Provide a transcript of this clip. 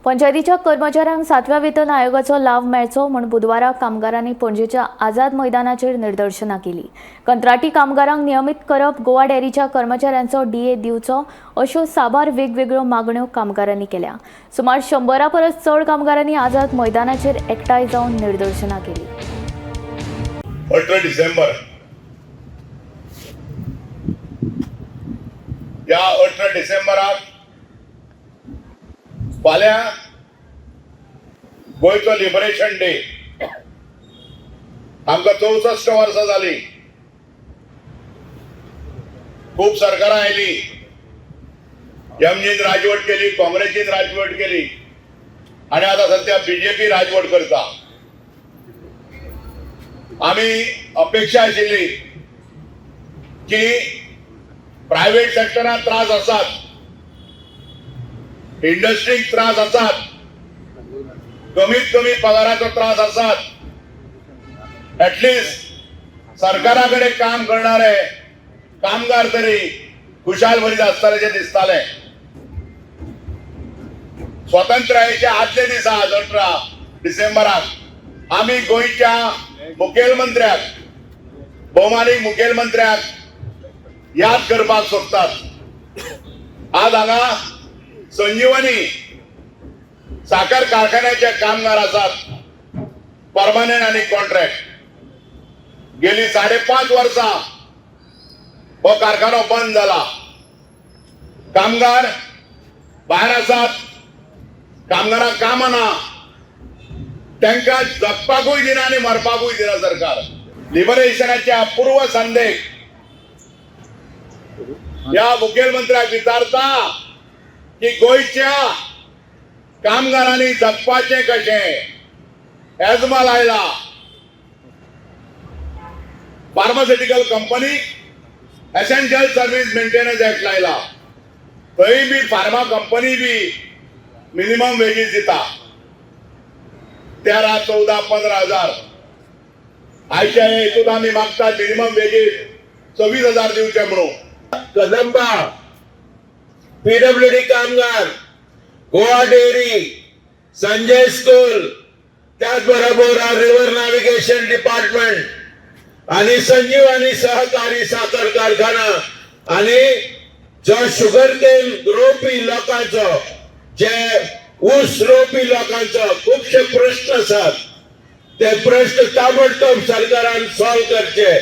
पंचायतीच्या कर्मचाऱ्यांक 7व्या वेतन आयोगाचो लाभ मेळचो म्हूण बुधवाराक कामगारांनी पणजेच्या आझाद मैदानाचेर निदर्शनां केली। कंत्राटी कामगारांक नियमित करप, गोवा डेअरीच्या कर्मचाऱ्यांचो डीए दिवचो अश्यो साबार वेगवेगळ्यो मागण्यो कामगारांनी केल्या। सुमार 100 परस चड कामगारांनी आझाद मैदानाचेर एकठांय जावन निदर्शनां केली। 18 डिसेंबर या 18 डिसेंबराक फाल्यां गोयचो लिबरेशन डे। आमकां 64 वर्सां जाली। खूब सरकारां आयली, एमजीन राजवट केली, काँग्रेसीन राजवट केली आणि आता सध्या बीजेपी राजवट करता। आम्ही अपेक्षा आशिल्ली की प्रायव्हेट सेक्टरात त्रास आसात, इंडस्ट्रीक त्रास आसात, कमीत कमी पगाराचो त्रास आसात, ऍटलिस्ट सरकाराकडे काम करणारे कामगार तरी खुशाल भरीत आसताले दिसताले। स्वातंत्र्याच्या आदले दिसा 18 डिसेंबराक आम्ही गोयच्या मुखेलमंत्र्याक, भौमानीक मुखेलमंत्र्याक याद करपाक सोदतात। आज हांगा संजीवनी साखर कारखान्याचे कामगार आसात, परमनंट आणि कॉन्ट्रॅक्ट। गेली 5.5 वर्सां हो कारखानो बंद जाला। कामगार भायर आसात, कामगारांक काम ना, तांकां जगपाकूय दिना आणि मरपाकूय दिना सरकार। लिबरेशनाच्या पूर्व संदेश या मुखेलमंत्र्याक विचारता की गोयच्या कामगारांनी जगपाचे कशें। एजमा लायला, pharmaceutical company essential service maintenance act लायला, थंय बी फार्मा कंपनी बी मिनिमम वेजीस दिता 13, 14, 15 हजार। आयच्या हेतून आम्ही मागतात मिनिमम वेजीस 26,000 दिवचे म्हणून। कदंबा, पीडब्ल्यूडी कामगार, गोवा डेअरी, संजय स्कूल, त्याचबरोबर रिव्हर नॅव्हिगेशन डिपार्टमेंट आणि संजीवनी सहकारी साखर कारखाना आणि जो शुगर केन रोपी लोकांचो, जे ऊस रोपी लोकांचो खूपशे प्रश्न आसात, ते प्रश्न ताबडतोब सरकारान सॉल्व करचे।